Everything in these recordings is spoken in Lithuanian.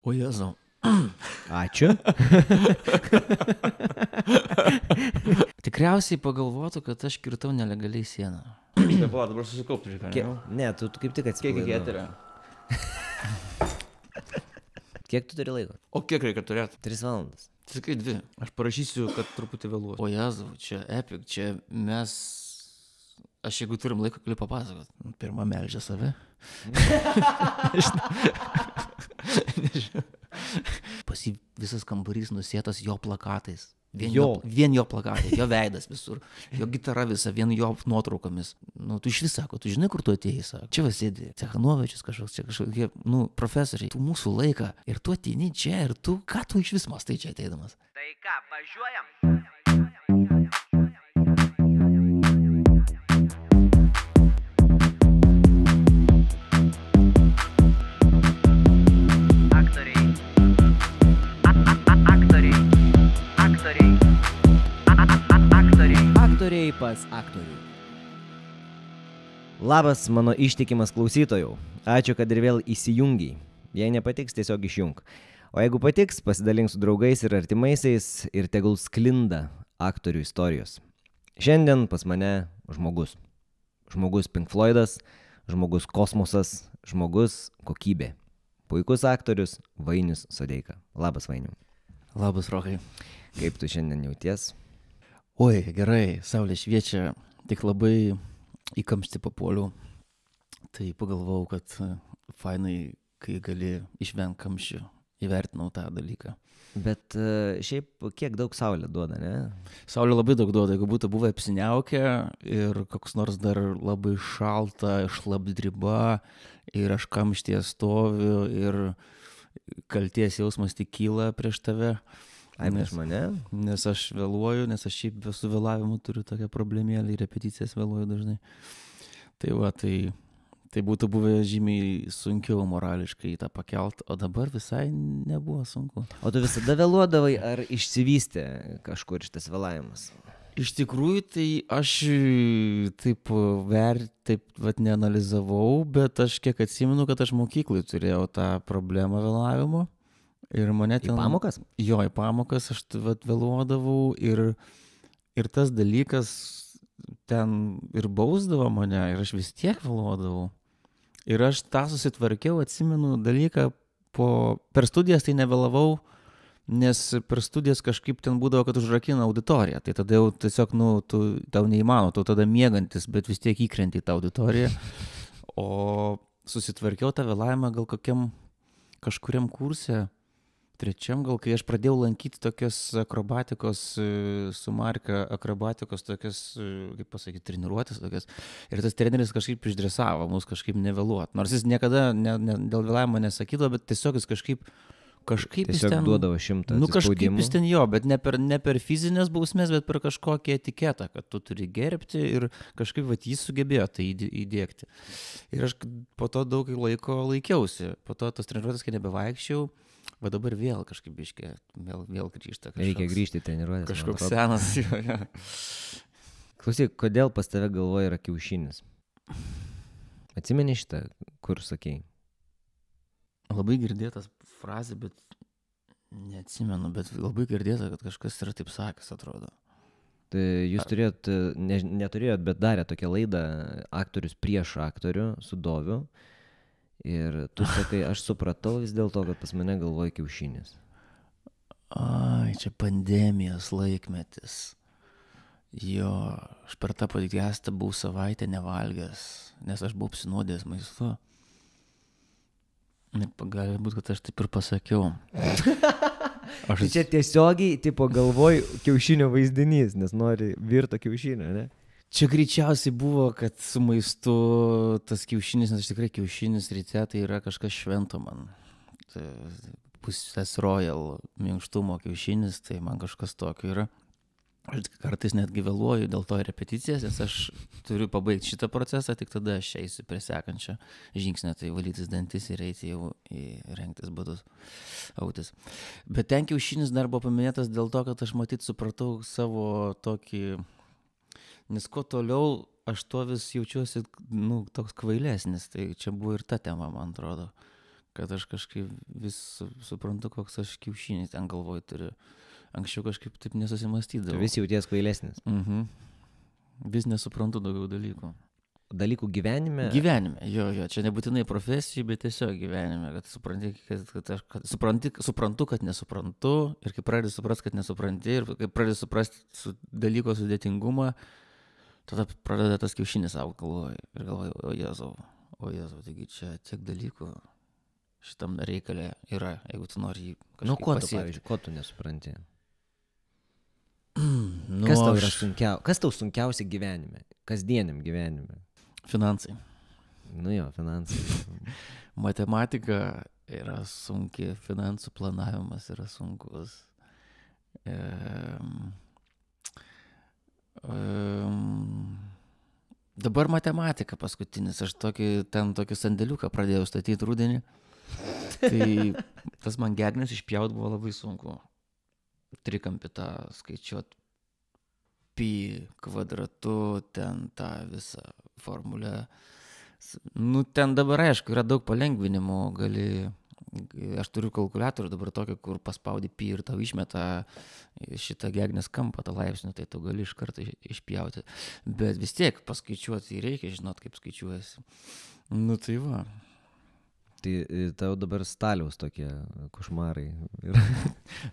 O Jėzau. Ačiū. Tikriausiai pagalvotų, kad aš kirtau nelegaliai sieną. Dabar susikaupti, Ne, tu kaip tik atsipalaidavai. Kiek eterio? Kiek tu turi laiko? O kiek reikia turėti? 3 valandas. Sakai 2. Aš parašysiu, kad truputį vėluosiu. O Jėzau, čia epic, čia mes... Aš jeigu turim laiko, galiu papasakot. Pirma meldžia save. Nežinau. Pas jį visas kambarys nusėtas jo plakatais. Vien jo plakatai, jo veidas visur, jo gitara visa, vien jo nuotraukomis. Nu, tu iš vis sako, tu žinai, kur tu atėjai, sako. Čia sėdi Cechanovičius kažkoks, čia kažkokie, profesoriai, tu mūsų laiką. Ir tu ateini čia, ir tu, ką tu iš vis mastai čia ateidamas? Tai ką, važiuojam? Aktoriai pas aktorių. Labas, mano ištikimas klausytojų. Ačiū, kad ir vėl įsijungiai. Jei nepatiks, tiesiog išjung. O jeigu patiks, pasidalink su draugais ir artimaisiais ir tegul sklinda aktorių istorijos. Šiandien pas mane žmogus. Žmogus Pink Floydas, žmogus kosmosas, žmogus kokybė. Puikus aktorius Vainis Sodeika. Labas, Vainiu. Labas, Rokai. Kaip tu šiandien jauties? Oi, gerai, saulė šviečia, tik labai į kamštį papuoliau. Tai pagalvojau, kad fainai, kai gali išvengti kamščių, įvertinau tą dalyką. Bet šiaip kiek daug saulė duoda, ne? Saulė labai daug duoda, jeigu būtų buvę apsiniaukę ir koks nors dar labai šalta, šlapdriba ir aš kamštyje stoviu ir kalties jausmas tik kyla prieš tave. Ai, prieš mane? Nes aš vėluoju, nes aš šiaip su vėlavimu turiu tokią problemėlį, repeticijas vėluoju dažnai. Tai va, tai būtų buvę žymiai sunkiau morališkai tą pakelt, o dabar visai nebuvo sunku. O tu visada vėluodavai ar išsivystė kažkur šitas vėlavimas? Iš tikrųjų, tai aš taip neanalizavau, bet aš kiek atsimenu, kad aš mokyklai turėjau tą problemą vėlavimo. Ir mane ten... Į pamokas? Jo, į pamokas aš vėluodavau ir tas dalykas ten ir bausdavo mane ir aš vis tiek vėluodavau. Ir aš tą susitvarkiau, atsimenu dalyką, per studijas tai nevėlavau, nes per studijas kažkaip ten būdavo, kad užrakina auditoriją. Tai tada jau tiesiog, tau neįmanoma, tu tada miegantis, bet vis tiek įkrenti į tą auditoriją. O susitvarkiau tą vėlavimą gal kažkuriam kurse, 3, gal kai aš pradėjau lankyti tokias akrobatikos su Marka, akrobatikos tokias, kaip pasakyti, treniruotės tokias. Ir tas treneris kažkaip išdresavo mus kažkaip nevėluot. Nors jis niekada dėl vėlavimo nesakydavo, bet tiesiog jis kažkaip jis ten... duodavo 100 atsispaudimų. Kažkaip jis ten jo, bet ne per fizinės bausmės, bet per kažkokią etiketą, kad tu turi gerbti ir kažkaip jis sugebėjo tai įdėkti. Ir aš po to daug laiko laikiausi. Po to tos treniruotės, kai nebevaikščiau, va dabar vėl kažkaip biškė, vėl grįžta kažkoks. Reikia grįžti treniruotės. Kažkoks senas. Klausyk, kodėl pas tave galvoje yra kiaušinis? Atsimeni šitą, kur sakei? Labai girdėtas frazė, bet neatsimenu, bet labai girdėta, kad kažkas yra taip sakęs, atrodo. Tai jūs turėjot, neturėjot, bet darė tokią laidą aktorius prieš aktorių su Doviu. Ir tu sakai, aš supratau vis dėlto, kad pas mane galvoja kiaušinis. Ai, čia pandemijos laikmetis. Jo, aš per tą podcastą buvau savaitę nevalgęs, nes aš buvau apsinuodęs maistu. Gali būti, kad aš taip ir pasakiau. Tai čia tiesiogiai, galvoj kiaušinio vaizdinys, nes nori virto kiaušinio, ne? Čia greičiausiai buvo, kad su maistu tas kiaušinis, nes aš tikrai kiaušinis ryte tai yra kažkas švento man. Pusės Royal minkštumo kiaušinis, tai man kažkas tokio yra. Aš kartais netgi vėluoju dėl to repeticijas, nes aš turiu pabaigti šitą procesą, tik tada aš eisiu prie sekančio žingsnio, tai valytis dantis ir eiti jau į rengtis batus, autis. Bet ten kiaušinis dar buvo paminėtas dėl to, kad aš matyt supratau savo tokį, nes kuo toliau aš tuo vis jaučiuosi, toks kvailesnis, tai čia buvo ir ta tema, man atrodo, kad aš kažkaip vis suprantu, koks aš kiaušinį ten galvoj turiu. Anksčiau kažkaip taip nesusimastydavau. Vis jauties kvailesnis. Vis nesuprantu daugiau dalykų. Dalykų gyvenime. Gyvenime, jo, čia nebūtinai profesijai, bet tiesiog gyvenime, kad suprantu, kad nesuprantu, ir kai pradedi suprasti, kad nesupranti, ir kai pradedi suprasti dalyko sudėtingumą, tada pradeda tas kiaušinis augti galvoj. Ir galvoju, o Jėzau, taigi čia tiek dalykų šitam reikalė yra, jeigu tu nori jį kažkaip Nu, ko tu, pasiekti. pavyzdžiui, ko tu nesupranti? Nu, Kas tau yra kas tau sunkiausia gyvenime? Kasdieniam gyvenime? Finansai. Nu jo, finansai. Matematika yra sunki, finansų planavimas yra sunkus. Dabar matematika paskutinis. Aš tokį sandėliuką pradėjau statyti rudenį. Tai tas man gegnes išpjaut buvo labai sunku. Trikampį tą skaičiuot pi kvadratu, ten tą visą formulę. Nu, ten dabar, aišku, yra daug palengvinimų, aš turiu kalkuliatorių dabar tokį, kur paspaudi pi ir tau išmeta šitą gegnės kampą, tą laipsnių, tai tu gali iš karto išpjauti. Bet vis tiek paskaičiuoti reikia, žinot, kaip skaičiuojasi. Nu, tai va. Tai tau dabar staliaus tokie košmarai.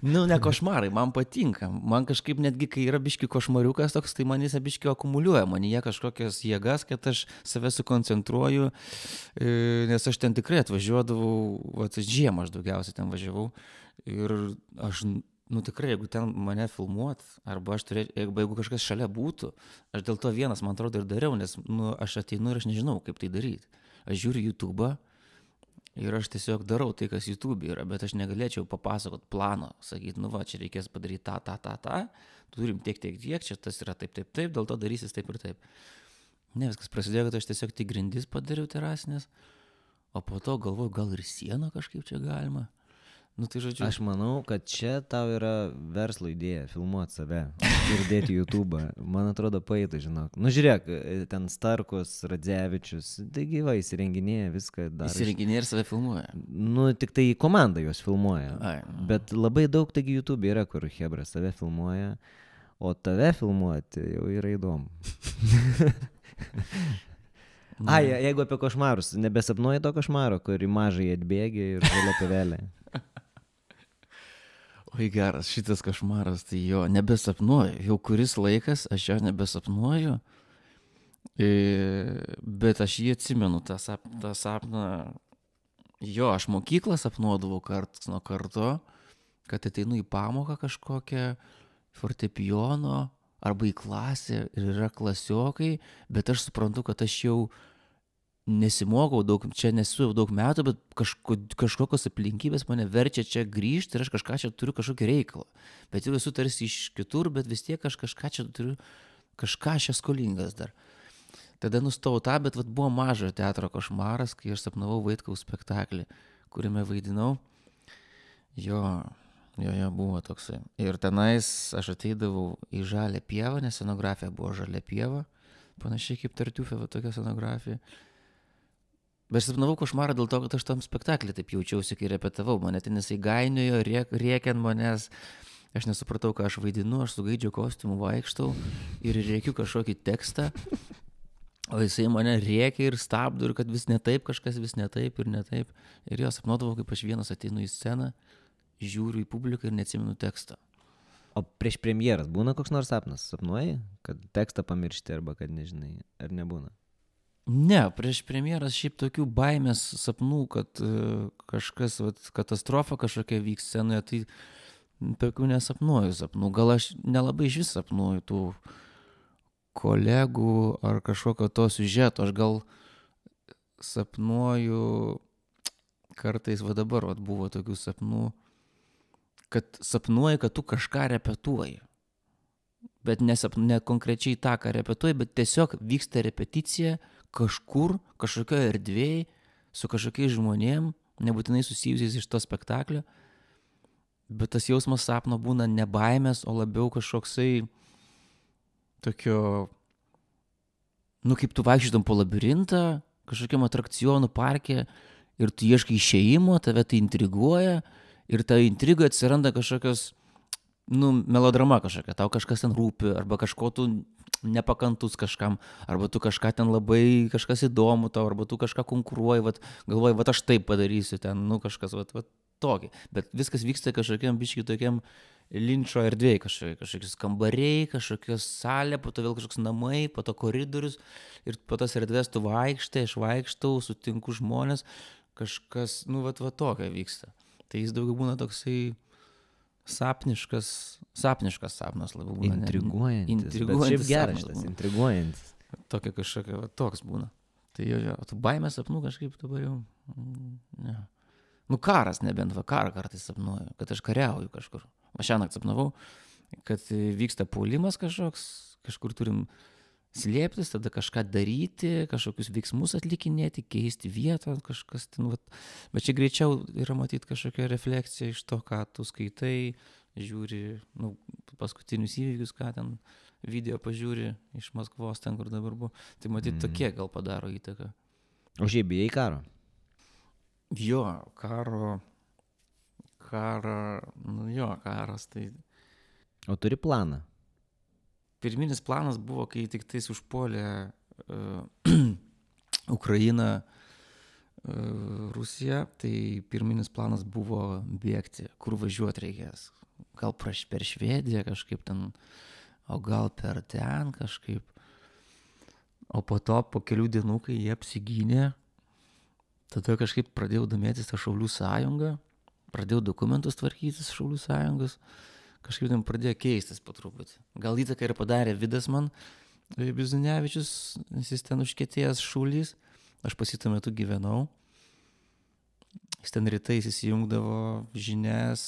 Nu, ne košmarai, man patinka. Man kažkaip netgi, kai yra biški košmariukas toks, tai man jis biški akumuliuoja. Man jie kažkokias jėgas, kad aš save sukoncentruoju, nes aš ten tikrai atvažiuodavau, žiemą aš daugiausiai ten važiavau. Ir aš, tikrai, jeigu ten mane filmuot, arba jeigu kažkas šalia būtų, aš dėl to vienas, man atrodo, ir dariau, nes aš ateinu ir aš nežinau, kaip tai daryti. Aš žiūriu YouTube'ą. Ir aš tiesiog darau tai, kas YouTube yra, bet aš negalėčiau papasakot plano, sakyti, čia reikės padaryti tą, turim tiek, čia tas yra taip, dėl to darysis taip ir taip. Ne, viskas prasidėjo, kad aš tiesiog tik grindis padariau terasinės, o po to galvoju, gal ir sieną kažkaip čia galima. Tai žodžiu. Aš manau, kad čia tau yra verslo idėja, filmuoti save ir dėti YouTube'ą. Man atrodo, paėtų, žinok. Žiūrėk, ten Starkus, Radzevičius, tai gyvai įsirenginėja viską. Įsirenginėja ir save filmuoja. Tik tai komanda juos filmuoja. Bet labai daug taigi YouTube yra, kur hebra save filmuoja, o tave filmuoti jau yra įdomu. Jeigu apie košmarus, nebesapnuoji to košmaro, kur į mažai atbėgi ir žalia pivelė. Oi geras, šitas košmaras, tai jo, nebesapnuoju. Jau kuris laikas aš jo nebesapnuoju, bet aš jį atsimenu, tą sapną. Jo, aš mokyklą sapnuodavau karts nuo karto, kad ateinu į pamoką kažkokią fortepijono arba į klasę ir yra klasiokai, bet aš suprantu, kad aš jau nesimokau daug, čia nesu daug metų, bet kažkokios aplinkybės mane verčia čia grįžti ir aš kažką čia turiu kažkokį reikalą. Bet jau esu tarsi iš kitur, bet vis tiek aš kažką čia turiu, kažką čia skolingas dar. Tada nustojau tą, bet buvo mažo teatro košmaras, kai aš sapnavau Vaitkaus spektaklį, kuriame vaidinau. Jo, buvo toksai. Ir tenais aš ateidavau į žalią pievą, nes scenografija buvo žalia pieva, panašiai kaip Tartiufė, tokia scenografija. Bet aš sapnavau košmarą dėl to, kad aš tam spektaklį taip jaučiausi, kai repetavau. Mane ten jisai gainiojo, rėkiant manęs. Aš nesupratau, ką aš vaidinu, aš su gaidžio kostiumu vaikštau ir rėkiu kažkokį tekstą. O jisai mane rėkia ir stabdo ir kad vis ne taip, kažkas vis ne taip ir ne taip. Ir jo sapnuodavau, kaip aš vienas ateinu į sceną, žiūriu į publiką ir neatsimenu tekstą. O prieš premjeras būna koks nors sapnas? Sapnuoji, kad tekstą pamiršti arba kad nežinai, ar nebūna? Ne, prieš premjeras šiaip tokių baimės sapnų, kad kažkas, katastrofa kažkokia vyks scenoje, tai tokių nesapnuoju sapnų. Gal aš nelabai iš vis sapnuoju tų kolegų ar kažkokio to siužeto. Aš gal sapnuoju kartais, dabar buvo tokių sapnų, kad sapnuoji, kad tu kažką repetuoji. Bet ne konkrečiai tą, ką repetuoji, bet tiesiog vyksta repeticija kažkur, kažkokioje erdvėje, su kažkokiais žmonėm, nebūtinai susijusiais iš to spektaklio. Bet tas jausmas sapno būna ne baimės, o labiau kažkoksai tokio, kaip tu vaikščiotum po labirintą, kažkokiam atrakcionų parke ir tu ieškai išėjimo, tave tai intriguoja ir ta intriga atsiranda kažkokios, melodrama kažkokia, tau kažkas ten rūpi, arba kažko tu nepakantus kažkam, arba tu kažką ten labai, kažkas įdomu tau, arba tu kažką konkuruoji, galvoji, aš taip padarysiu ten, kažkas, tokį. Bet viskas vyksta kažkokiam biškiai tokiam linčo erdvėj, kažkokius kambariai, kažkokios salė, po to vėl kažkoks namai, po to koridorius ir po tas erdvės tu vaikštai, aš vaikštau, sutinku žmonės, kažkas, tokio vyksta. Tai jis daugiau būna toksai sapniškas sapnas labiau būna. Intriguojantis. Bet šiaip geras šitas, intriguojantis. Tokia kažkokia, toks būna. Tai jo, tu baimę sapnų kažkaip dabar jau, ne. Karas nebent, karą kartais sapnuoju, kad aš kariauju kažkur. Šiąnakt sapnavau, kad vyksta puolimas kažkur turim slėptis, tada kažką daryti, kažkokius veiksmus atlikinėti, keisti vietą, kažkas ten, Bet čia greičiau yra matyti kažkokia refleksija iš to, ką tu skaitai, žiūri, paskutinius įvykius, ką ten video pažiūri iš Maskvos, ten, kur dabar buvo. Tai matyti tokie gal padaro įtaką. O šiaip bijai karo? Jo, karas, tai... O turi planą? Pirminis planas buvo, kai tik tais užpuolė Ukrainą, Rusiją, tai pirminis planas buvo bėgti, kur važiuoti reikės. Gal per Švediją kažkaip ten, o gal per ten kažkaip. O po to, po kelių dienų, kai jie apsigynė, tada kažkaip pradėjau domėtis tą Šaulių sąjungą, pradėjau dokumentus tvarkytis Šaulių sąjungos, kažkaip ten pradėjo keistis po truputį. Gal įtaką ir padarė Vidas man, Bizunevičius, jis ten užkietėjęs šaulys, aš pas jį tuo metu gyvenau. Jis ten rytais įsijungdavo žinias,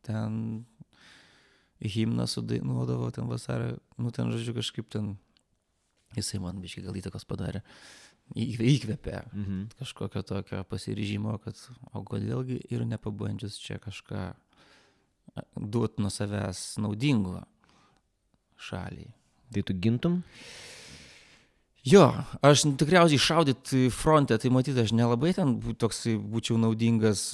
ten himną sudainuodavo, ten vasario, ten žodžiu kažkaip ten, jisai man biškai gal įtakos padarė. Įkvėpė kažkokio tokio pasiryžimo, kad o kodėlgi ir nepabandžius čia kažką duoti nuo savęs naudingo šaliai. Tai tu gintum? Jo, aš tikriausiai šaudyti fronte, tai matyti, aš nelabai ten toksai būčiau naudingas,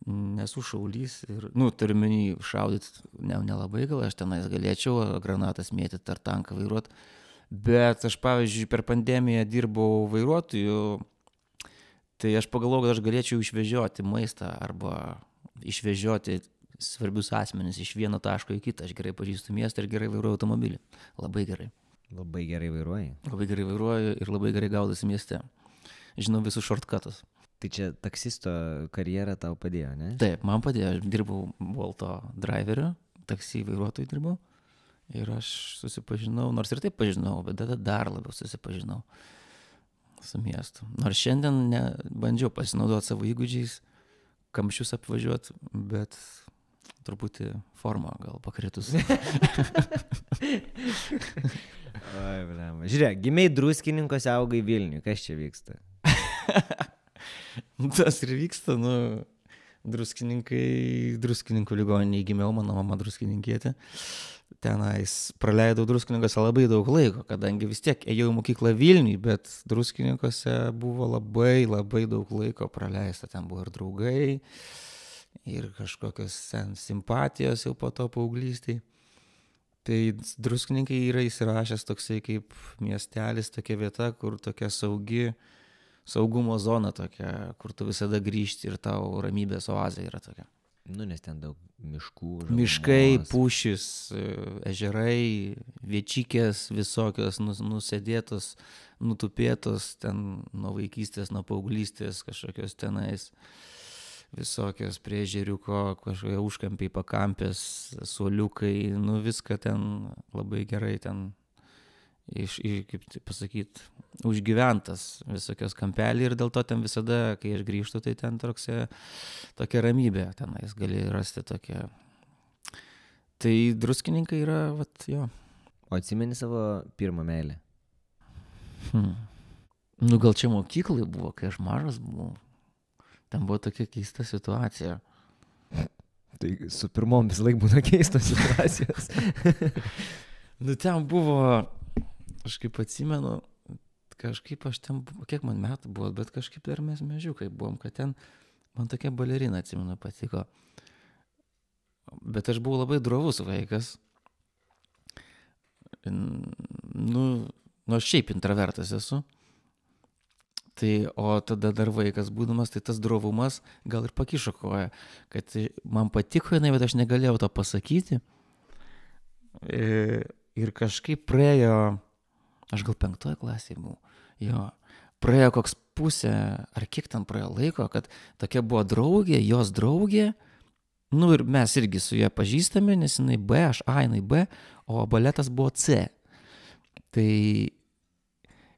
nesu šaulys ir, turiu menį šaudyti nelabai, gal aš tenais galėčiau granatas mėtyti ar tanką vairuoti. Bet aš, pavyzdžiui, per pandemiją dirbau vairuotoju, tai aš pagalvojau, kad aš galėčiau išvežioti maistą arba išvežioti svarbius asmenis iš vieno taško į kitą. Aš gerai pažįstu miestą ir gerai vairuoju automobilį. Labai gerai. Labai gerai vairuoji. Labai gerai vairuoju ir labai gerai gaudasi mieste. Žinau visus shortcutus. Tai čia taksisto karjera tau padėjo, ne? Taip, man padėjo. Aš dirbau Bolto driveriu, taksi vairuotojų dirbau. Ir aš susipažinau, nors ir taip pažinau, bet tada dar labiau susipažinau su miestu. Nors šiandien bandžiau pasinaudoti savo įgūdžiais, kamščius apvažiuoti, bet truputį formą gal pakritus. Oi, blema. Žiūrėk, gimiai Druskininkose, augai Vilniuje. Kas čia vyksta? Tas ir vyksta, Druskininkų ligoninėje gimiau, mano mama druskininkietė. Tenais praleidau Druskininkose labai daug laiko, kadangi vis tiek ėjau į mokyklą Vilniui, bet Druskininkose buvo labai daug laiko praleista. Ten buvo ir draugai, ir kažkokios ten simpatijos jau po to paauglystėj. Tai Druskininkai yra įsirašęs toksai kaip miestelis, tokia vieta, kur tokia saugumo zona tokia, kur tu visada grįžti ir tau ramybės oazė yra tokia. Nes ten daug miškų. Miškai, pušys, ežerai, viečikės visokios nusėdėtos, nutupėtos, ten nuo vaikystės, nuo paauglystės, kažkokios tenais visokios prie ežeriuko, kažkokie užkampiai, pakampės, suoliukai, viską ten labai gerai ten, kaip pasakyti, užgyventas visokios kampelį ir dėl to ten visada, kai aš grįžtu, tai ten tokia ramybė tenais gali rasti tokia. Tai Druskininkai yra, jo. O atsimeni savo pirmą meilę? Gal čia mokyklai buvo, kai aš mažas buvau. Ten buvo tokia keista situacija. Tai su pirmom vis laik būna keistos situacijos. Ten buvo, aš kaip atsimenu, kažkaip aš ten, kiek man metų buvo, bet kažkaip dar mes mažiukai buvom, kad ten man tokia balerina, atsimenu, patiko. Bet aš buvau labai drovus vaikas. Nu, šiaip intravertas esu. Tai, o tada dar vaikas būdamas, tai tas drovumas gal ir pakišo koją, kad man patiko jinai, bet aš negalėjau to pasakyti. Ir kažkaip praėjo, aš gal 5 klasėje buvau, jo, praėjo koks pusė, ar kiek ten praėjo laiko, kad tokia buvo draugė, jos draugė, nu ir mes irgi su ją pažįstame, nes jinai B, aš A, jinai B, o baletas buvo C. Tai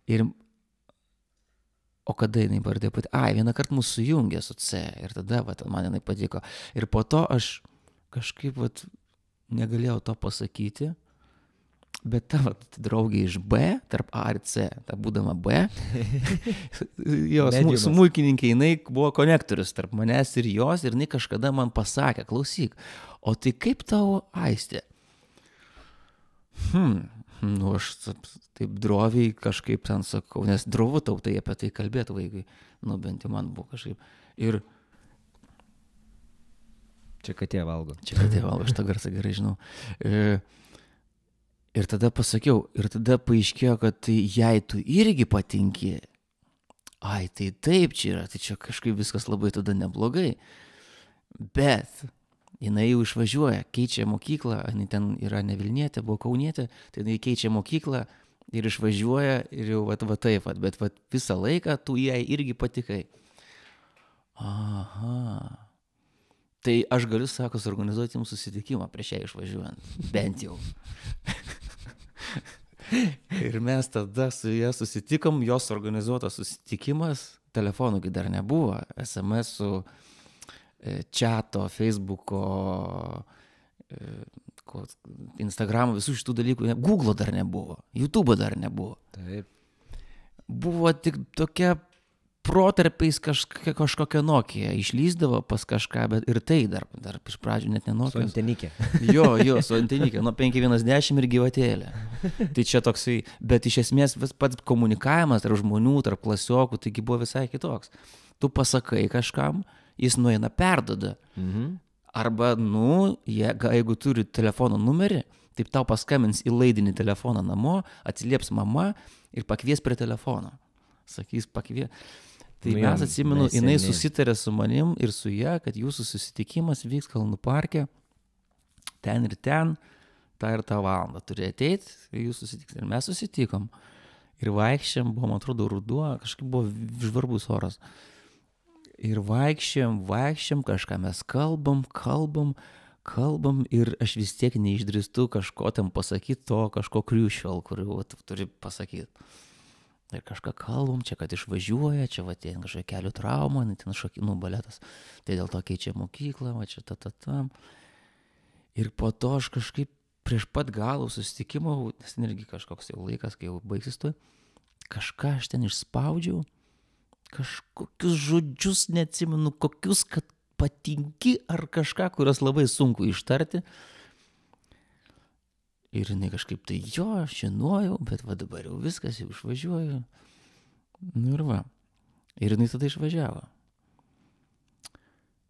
ir, o kada jinai pradėjo pati, vieną kartą mūsų sujungė su C ir tada man jinai patiko. Ir po to aš kažkaip negalėjau to pasakyti, bet ta draugė iš B, tarp A ir C, ta būdama B, jos smulkininkė, jinai buvo konektorius tarp manęs ir jos, ir jinai kažkada man pasakė, klausyk, o tai kaip tau Aistė? Nu, aš taip droviai kažkaip ten sakau, nes drovu tautai apie tai kalbėti vaikai, nu bent jau man buvo kažkaip. Ir čia katė valgo. Aš tą garsą gerai žinau. Ir tada pasakiau, ir tada paaiškėjo, kad tai jei tu irgi patinki, tai taip čia yra, tai čia kažkaip viskas labai tada neblogai. Bet jinai jau išvažiuoja, keičia mokyklą, jinai ten yra ne Vilnietė, buvo Kaunietė, tai jinai keičia mokyklą ir išvažiuoja ir jau taip, bet visą laiką tu jai irgi patikai. Aha. Tai aš galiu, sako, suorganizuoti jums susitikimą prieš ją išvažiuojant, bent jau. Ir mes tada su ją susitikom, jos organizuotas susitikimas, telefonų dar nebuvo, SMS-ų, čiato, Facebooko, Instagramo, visų šitų dalykų, Google'o dar nebuvo, YouTube'o dar nebuvo. Taip. Buvo tik tokia protarpiais kažkokia Nokia, išlysdavo pas kažką, bet ir tai dar iš pradžių net ne Nokia. Su antenikė. Jo, su antenikė, nuo 510 ir gyvatėlė. Tai čia toksai, bet iš esmės pats komunikavimas tarp žmonių, tarp klasiokų, taigi buvo visai kitoks. Tu pasakai kažkam, jis nueina perdoda. Arba, jeigu turi telefono numerį, taip tau paskambins į laidinį telefoną namo, atsilieps mama ir pakvies prie telefono. Sakys, pakvies. Tai mes atsimenu, jinai susitarė su manim ir su ją, kad jūsų susitikimas vyks Kalnų parke, ten ir ten, tą ir tą valandą turi ateiti, jūs susitiks. Ir mes susitikom. Ir vaikščiam, buvo, man atrodo, ruduo, kažkaip buvo žvarbus oras. Ir vaikščiam, kažką mes kalbam ir aš vis tiek neišdrįstu kažko ten pasakyti, to kažko kriušvel, kuriuo turi pasakyti. Ir kažką kalbam, čia kad išvažiuoja, čia ten kažkokia kelių trauma, ten baletas, tai dėl to keičia mokyklą, čia tam. Ir po to aš kažkaip prieš pat galų susitikimo, nes irgi kažkoks jau laikas, kai jau baigsis tu, kažką aš ten išspaudžiau, kažkokius žodžius, neatsimenu, kokius, kad patinki ar kažką, kurios labai sunku ištarti. Ir jinai kažkaip tai, aš žinojau, bet dabar jau viskas, jau išvažiuoju. Nu ir va. Ir jinai tada išvažiavo.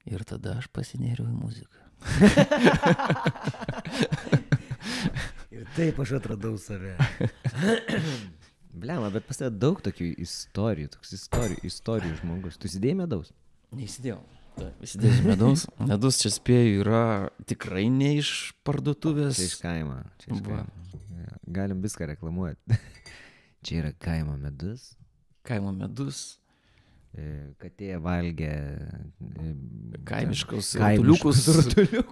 Ir tada aš pasinėriau į muziką. Ir taip aš atradau save. Blema, bet pas tave daug tokių istorijų, toks istorijų žmogus. Tu įsidėjai medaus? Neįsidėjau. Įsidėjau medaus. Medus čia spėju yra tikrai ne iš parduotuvės. Čia iš kaimo. Galim viską reklamuoti. Čia yra kaimo medus. Kaimo medus. Katė valgė kaimiškus rutuliukus,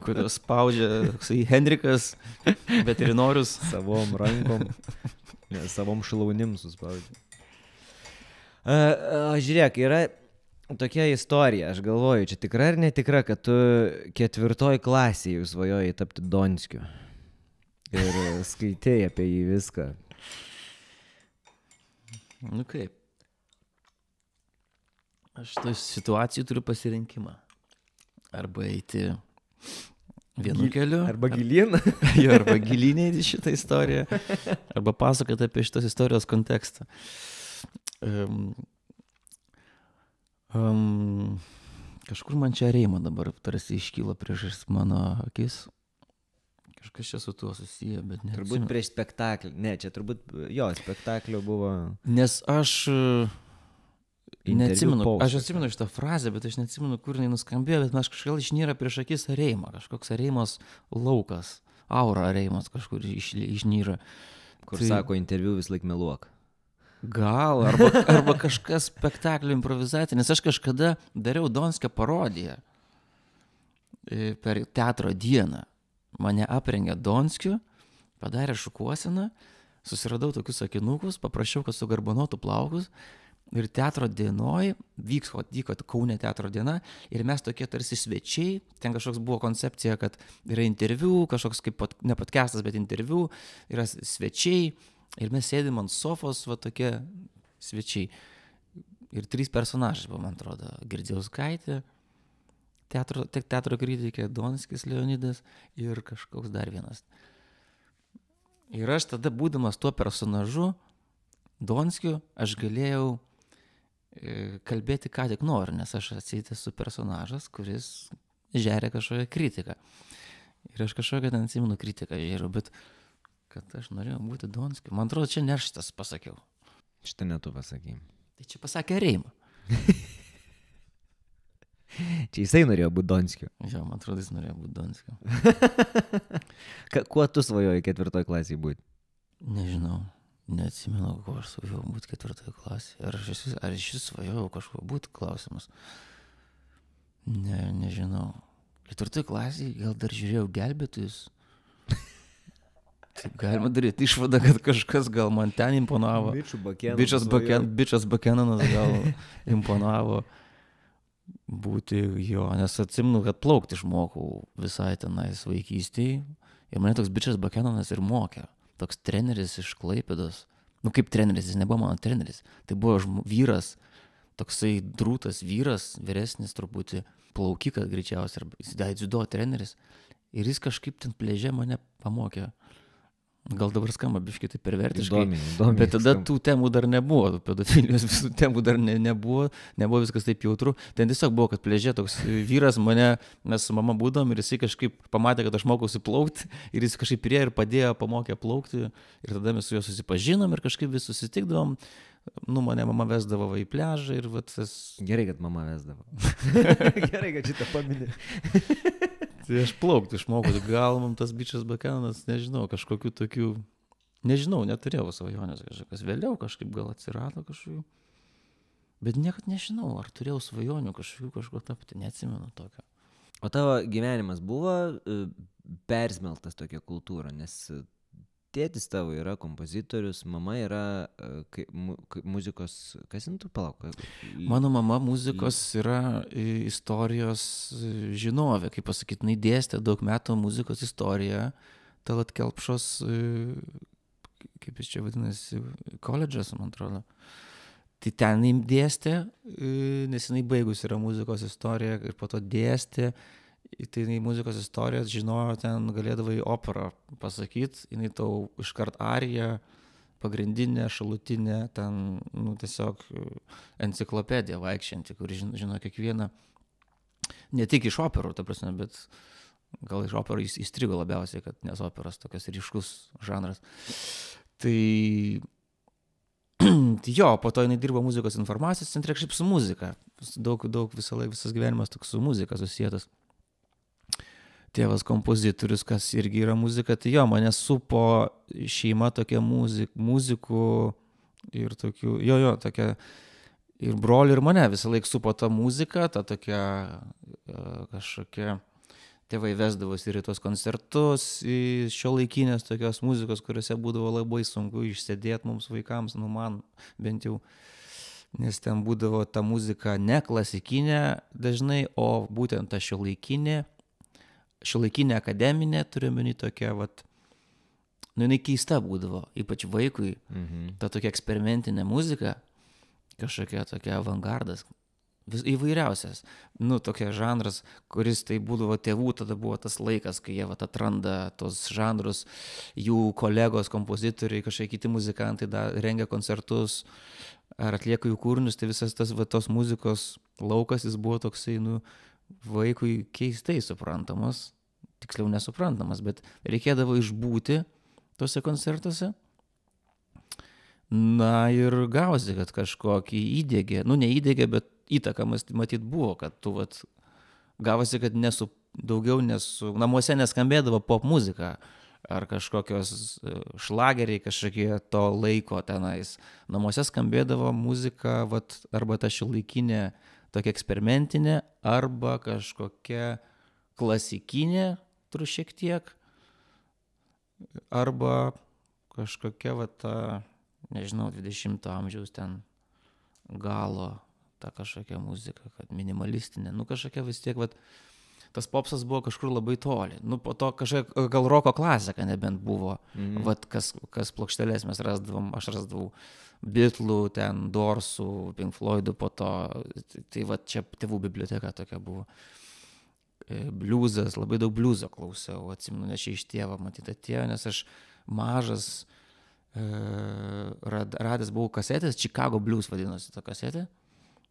kurios spaudžia Henrikas, veterinorius. Savom rankom, savom šlaunim suspaudžia. Žiūrėk, yra tokia istorija, aš galvoju, čia tikra ar netikra, kad tu 4 klasėje jūs svajojai tapti Donskiu ir skaitėjai apie jį viską. Nu kaip? Aš toj situacijai turiu pasirinkimą. Arba eiti vienu keliu. Arba gilyn. Arba gilinėti šitą istoriją. Arba pasakoti apie šitos istorijos kontekstą. Kažkur man čia Reima dabar tarsi iškyla prieš mano akis. Kažkas čia su tuo susiję, bet ne. Turbūt prieš spektaklį. Ne, čia turbūt jo spektaklio buvo. Nes aš Interviu neatsimenu, postas. aš atsimenu šitą frazę, bet aš neatsimenu, kur jinai nuskambėjo, bet mes kažkaip išnyra prieš akis Reima, kažkoks Reimos laukas, aura Reimos kažkur išnyra. Kur Tai- sako interviu vis laik meluok. Gal, arba kažkas spektaklio improvizacija, nes aš kažkada dariau Donskio parodiją per teatro dieną. Mane aprengė Donskiu, padarė šukuoseną, susiradau tokius sakinukus, paprašiau, kad sugarbanoti plaukus ir teatro dienoj vyko Kaune teatro diena ir mes tokie tarsi svečiai, ten kažkoks buvo koncepcija, kad yra interviu, kažkoks kaip ne podcastas, bet interviu, yra svečiai ir mes sėdim ant sofos, va tokie svečiai. Ir 3 personažai, man atrodo, Girdzijauskaitė, teatro kritikė, Donskis Leonidas ir kažkoks dar vienas. Ir aš tada, būdamas tuo personažu, Donskiu, aš galėjau kalbėti ką tik noriu, nes aš atseit esu personažas, kuris žeria kažkokią kritiką. Ir aš kažkokią ten atsimenu kritiką žeriu, bet kad aš norėjau būti Donskiu. Man atrodo, čia ne aš tas pasakiau. Šitą ne tu pasakai. Tai čia pasakė Reima. Čia jisai norėjo būti Donskiu. Jo, man atrodo, jis norėjo būti Donskiu. Kuo tu svajoji 4 klasėje būti? Nežinau, neatsimenu, ko aš svajojau būti 4 klasėje. Ar iš vis svajojau kažko būti, klausimas. Nežinau. 4 klasėje gal dar žiūrėjau Gelbėtojus. Taip galima daryti išvadą, kad kažkas gal man ten imponavo. Bičas Bakenanas gal imponavo būti jo, nes atsimenu, kad plaukti išmokau visai tenais vaikystėje. Ir mane toks Bičas Bakenanas ir mokė. Toks treneris iš Klaipėdos. Nu kaip treneris, jis nebuvo mano treneris. Tai buvo vyras, toksai drūtas vyras, vyresnis truputį, plaukikas greičiausiai, jis dziudo treneris. Ir jis kažkaip ten plėžė mane pamokė. Gal dabar skamba biškai tai pervertiškai, Įdomiai bet tada skamba. tų temų dar nebuvo, pedofilijos visų temų dar nebuvo viskas taip jautru. Ten tiesiog buvo, kad plėžė toks vyras mane, mes su mama būdom ir jisai kažkaip pamatė, kad aš mokausi plaukti ir jis kažkaip prie ir padėjo, pamokė plaukti ir tada mes su juo susipažinom ir kažkaip vis susitikdavom. Nu, mane mama vesdavo į pliažą ir va tas... Gerai, kad mama vesdavo. Gerai, kad šitą paminė. Tai aš plaukti išmokau, tai gal man tas Bičas Bakenanas, nežinau, kažkokių tokių, nežinau, neturėjau svajonės kažkokios, vėliau kažkaip gal atsirado kažkokių, bet niekad nežinau, ar turėjau svajonių kažko tapti, neatsimenu tokio. O tavo gyvenimas buvo persmeltas tokia kultūra, nes tėtis tavo yra kompozitorius, mama yra muzikos, kas tu palauk? Mano mama muzikos yra istorijos žinovė, kaip pasakyti, jinai dėstė daug metų muzikos istoriją, Tallat Kelpšos, kaip jis čia vadinasi, koledžas, man atrodo. Tai ten jinai dėstė, nes jinai baigus yra muzikos istorija ir po to dėstė. Tai jinai muzikos istorijas žinojo, ten galėdavai operą pasakyti, jinai tau iškart ariją, pagrindinę, šalutinę, ten, nu, tiesiog enciklopediją vaikščianti, kur žino kiekvieną, ne tik iš operų, ta prasme, bet gal iš operų įstrigo labiausiai, kad nes operos tokias ryškus žanras. Tai jo, po to jinai dirbo muzikos informacijos centre, kažkaip su muzika, visas gyvenimas toks su muzika susijęs. Tėvas kompozitorius, kas irgi yra muzika, tai jo, mane supo šeima tokia muzikų ir tokių, tokia ir brolių ir mane visą laiką supo ta muzika, ta tokia kažkokia, tėvai vesdavosi ir į tos koncertus, į šiuolaikinės tokios muzikos, kuriuose būdavo labai sunku išsėdėti mums vaikams, nu man bent jau, nes ten būdavo ta muzika ne klasikinė dažnai, o būtent ta šiuolaikinė akademinė, turiu meni tokia, vat, nu jinai keista būdavo, ypač vaikui, ta tokia eksperimentinė muzika, kažkokia tokia avangardas, įvairiausias, nu tokia žanras, kuris tai būdavo tėvų, tada buvo tas laikas, kai jie vat atranda tos žanrus, jų kolegos, kompozitoriai, kažkokie kiti muzikantai rengia koncertus, ar atlieku jų kūrinius, tai visas tas va, tos muzikos laukas, jis buvo toksai, nu, vaikui keistai suprantamas, tiksliau nesuprantamas, bet reikėdavo išbūti tose koncertuose. Na ir gausi, kad kažkokį įdėgė, nu neįdėgė, bet įtaka matyt buvo, kad tu vat, gavosi, kad daugiau namuose neskambėdavo pop muzika ar kažkokios šlageriai, kažkokie to laiko tenais. Namuose skambėdavo muzika, vat, arba ta šiuolaikinė, tokia eksperimentinė, arba kažkokia klasikinė, turiu šiek tiek, arba kažkokia va ta, nežinau, 20 amžiaus ten galo, ta kažkokia muzika, kad minimalistinė, nu kažkokia vis tiek, vat, tas popsas buvo kažkur labai toli, nu po to kažkokia gal roko klasika nebent buvo, vat kas plokštelės mes rasdavom, aš rasdavau Beatlų, ten Dorsų, Pink Floydų po to, tai vat čia tėvų biblioteka tokia buvo. Bliuzas, labai daug bliuzo klausiau, atsimenu, nes čia iš tėvo matyt atėjo, nes aš mažas radęs buvau kasetės, Chicago Blues vadinosi ta kasetė,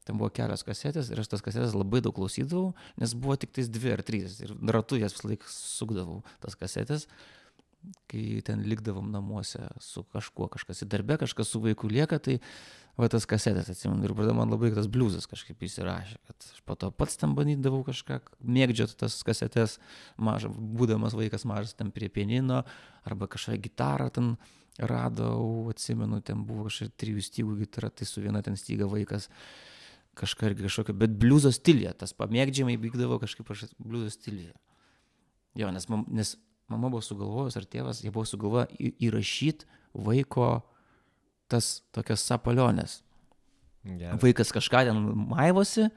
ten buvo kelios kasetės ir aš tas kasetės labai daug klausydavau, nes buvo tik tais 2 ar 3 ir ratu jas vis laik sukdavau tas kasetės, kai ten likdavom namuose su kažkuo, kažkas į darbę, kažkas su vaiku lieka, tai va tas kasetės atsimenu ir pradėjo man labai tas bliuzas kažkaip įsirašė, kad aš po to pats ten bandydavau kažką mėgdžiot tas kasetės, būdamas vaikas mažas ten prie pianino, arba kažkokią gitarą ten radau, atsimenu, ten buvo kažkokia 3 stygų gitara, tai su viena ten styga vaikas kažkokio, bet bliuzo stiliuje, tas pamėgdžiamai vykdavo kažkaip bliuzo stiliuje. Jo, nes mama buvo sugalvojus, ar tėvas, jie buvo sugalvoję įrašyti vaiko tas tokias sapalionės. Yeah. Vaikas kažką ten maivosi,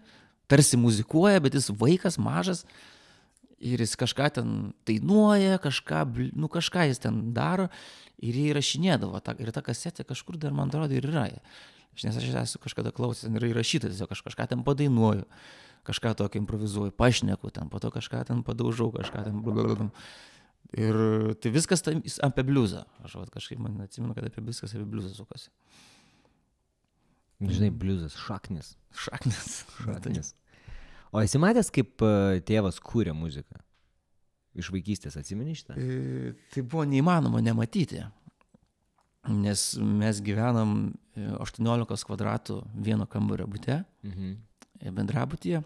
tarsi muzikuoja, bet jis vaikas mažas ir jis kažką ten dainuoja, kažką jis ten daro ir jie įrašinėdavo. Ir ta kasetė kažkur dar, man atrodo, ir yra. Nes aš esu kažkada klausęs, ten yra įrašytas, tiesiog aš kažką ten padainuoju, kažką tokį improvizuoju, pašneku ten, po to kažką ten padaužau, kažką ten blablabla. Ir tai viskas apie bliuzą. Aš kažkaip man atsimenu, kad viskas apie bliuzą sukasi. Žinai, bliuzas, šaknis. Šaknis. O esi matęs, kaip tėvas kūrė muziką? Iš vaikystės atsimeni šitą? Tai buvo neįmanoma nematyti. Nes mes gyvenam 18 kvadratų vieno kambario bute, bendrabutyje.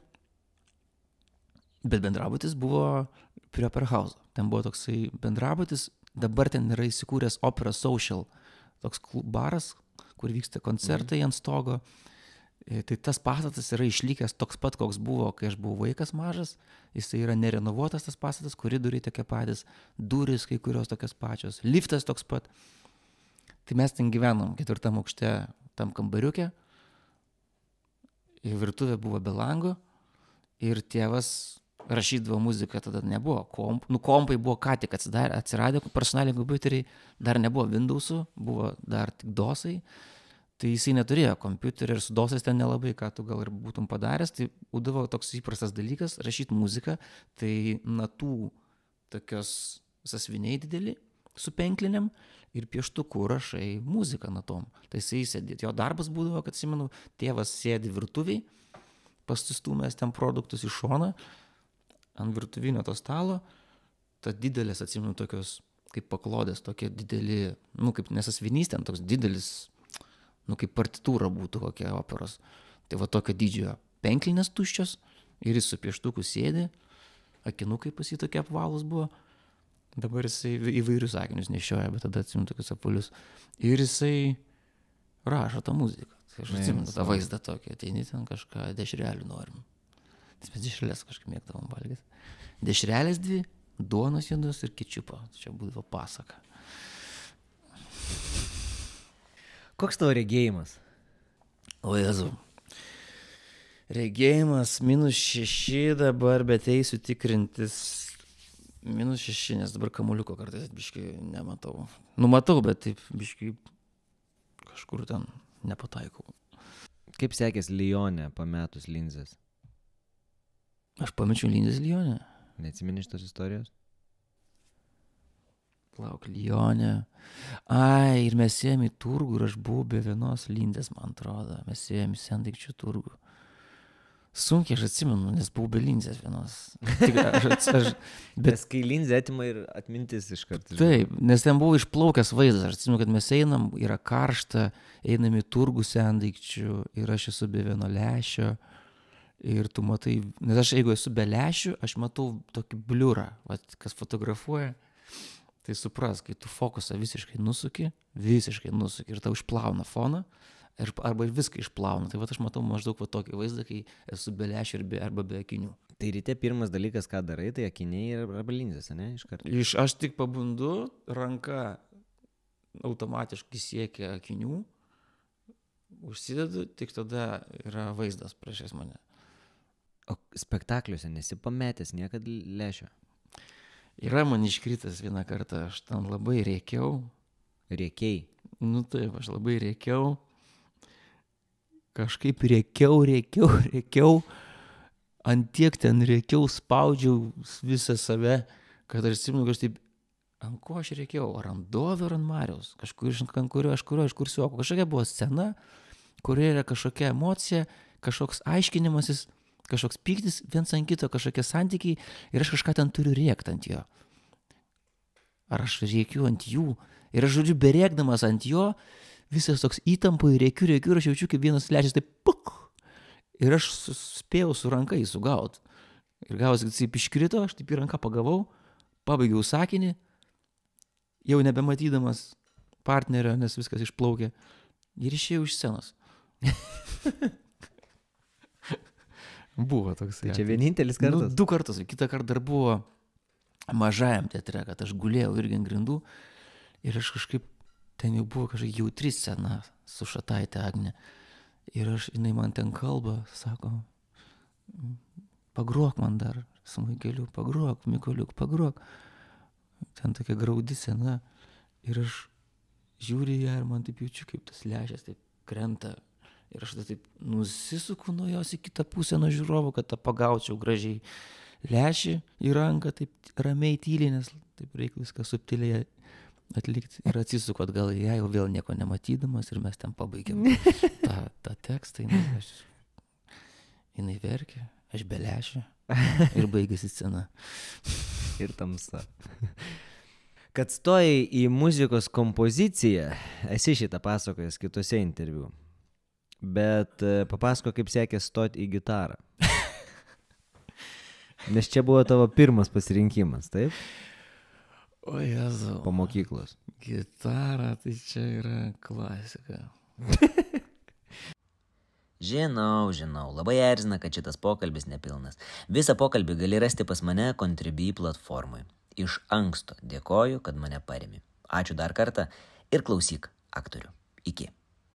Bet bendrabutis buvo prie Opera House. Ten buvo toksai bendrabutis, dabar ten yra įsikūręs Opera Social, toks baras, kur vyksta koncertai ant stogo. Tai tas pastatas yra išlikęs toks pat, koks buvo, kai aš buvau vaikas mažas. Jis yra nerenovuotas tas pastatas, koridoriai tokie patys, durys kai kurios tokios pačios, liftas toks pat. Tai mes ten gyvenom 4 aukšte tam kambariuke. Ir virtuvė buvo be lango. Ir tėvas rašydavo muziką, tada nebuvo kompai buvo ką tik atsiradę, personaliniai kompiuteriai, dar nebuvo Windows'ų, buvo dar tik DOS'ai, tai jisai neturėjo kompiuterį ir su DOS'ais ten nelabai, ką tu gal ir būtum padaręs, tai būdavo toks įprastas dalykas, rašyti muziką, tai natų tokios sąsviniai dideli, su penkliniam ir pieštuku rašai muziką natom. Tai jisai sėdė, jo darbas būdavo, kad, atsimenu, tėvas sėdi virtuviai, pasistumęs ten produktus į šoną, ant virtuvinio to stalo, ta didelės, atsimenu, tokios kaip paklodės, tokie dideli, kaip nesasvinys ten toks didelis, kaip partitūra būtų kokia operos. Tai va tokio dydžio penklinės tuščios ir jis su pieštuku sėdi, akinukai pas jį tokie apvalūs buvo, dabar jisai įvairius akinius nešioja, bet tada atsimenu tokius apvalius. Ir jisai rašo tą muziką. Tai aš atsimenu tą vaizdą tokį, ateini ten kažką dešrelių norim. Mes dešrelės kažkaip mėgdavom valgyti. Dešrelės 2, duonos juodos ir kečiupo. Čia būdavo pasaka. Koks tavo regėjimas? O Jezu. Regėjimas -6 dabar, bet eisiu tikrintis -6, nes dabar kamuliuko kartais biškai nematau. Matau, bet taip biškai kažkur ten nepataikau. Kaip sekės Lyone pametus linzes? Aš pamečiau linzes Lyone. Neatsimeni šitos istorijos? Plauk, Lyonė. Ai, ir mes ėjom į turgų ir aš buvau be vienos lindės, man atrodo. Mes ėjom į sendaikčių turgų. Sunkiai aš atsimenu, nes buvau be linzės vienos. Tik, Bet kai linzė atima ir atmintis iš karto. Taip, nes ten buvo išplaukęs vaizdas. Aš atsimenu, kad mes einam, yra karšta, einam į turgų sendaikčių ir aš esu be vieno lęšio. Ir tu matai, nes aš jeigu esu be lęšių, aš matau tokį bliurą, vat, kas fotografuoja. Tai supras, kai tu fokusą visiškai nusuki ir tau išplauna foną. Arba viską išplauna. Tai va aš matau maždaug va tokį vaizdą, kai esu be lęšių arba be akinių. Tai ryte pirmas dalykas, ką darai, tai akiniai arba linzės, ne? Iš karto. Aš tik pabundu, ranka automatiškai siekia akinių, užsidedu, tik tada yra vaizdas priešais mane. O spektakliuose nesi pametęs niekad lęšio? Yra man iškritas vieną kartą, aš ten labai rėkiau. Rėkiai? Nu taip, aš labai rėkiau. Kažkaip rėkiau, ant tiek ten rėkiau, spaudžiau visą save, kad aš atsimenu, kad aš taip, ant ko aš rėkiau, ar ant Dovio, ar ant Mariaus, kažkur iš kursioko, kažkokia buvo scena, kurioje yra kažkokia emocija, kažkoks aiškinimasis, kažkoks pyktis, viens ant kito, kažkokie santykiai ir aš kažką ten turiu rėkti ant jo. Ar aš rėkiu ant jų ir aš žodžiu berėkdamas ant jo, visas toks įtampai, rėkiu ir aš jaučiu, kaip vienas lęšis taip puk. Ir aš spėjau su ranka jį sugaut. Ir gavosi, kad jis iškrito, aš taip į ranką pagavau, pabaigiau sakinį, jau nebematydamas partnerio, nes viskas išplaukė. Ir išėjau iš scenos. Buvo toks. Tai čia vienintelis kartas? 2 kartus. Kitą kartą dar buvo mažajam teatre, kad aš gulėjau irgi ant grindų. Ir aš kažkaip ten jau buvo kažkokia jautri scena su Šataite Agne. Ir jinai man ten kalba, sako, pagrok man dar smuikeliu, pagrok, Mykoliuk, pagrok. Ten tokia graudi scena. Ir aš žiūriu ją ir man taip jaučiu, kaip tas lęšis taip krenta. Ir aš tada taip nusisuku nuo jos į kitą pusę nuo žiūrovų, kad tą pagaučiau gražiai lęšį į ranką, taip ramiai tyliai, nes taip reikia viską subtiliai atlikti. Ir atsisuku atgal į ją, jau vėl nieko nematydamas ir mes ten pabaigėm tą tekstą. Jinai verkė, aš be lęšio ir baigėsi scena. Ir tamsa. Kad stojai į muzikos kompoziciją, esi šitą pasakojęs kitose interviu. Bet papasako, kaip sekė stoti į gitarą. Nes čia buvo tavo pirmas pasirinkimas, taip? O Jėzau. Po mokyklos. Gitara, tai čia yra klasika. Žinau, labai erzina, kad šitas pokalbis nepilnas. Visą pokalbį gali rasti pas mane Contribui platformai. Iš anksto dėkoju, kad mane paremi. Ačiū dar kartą ir klausyk aktorių. Iki.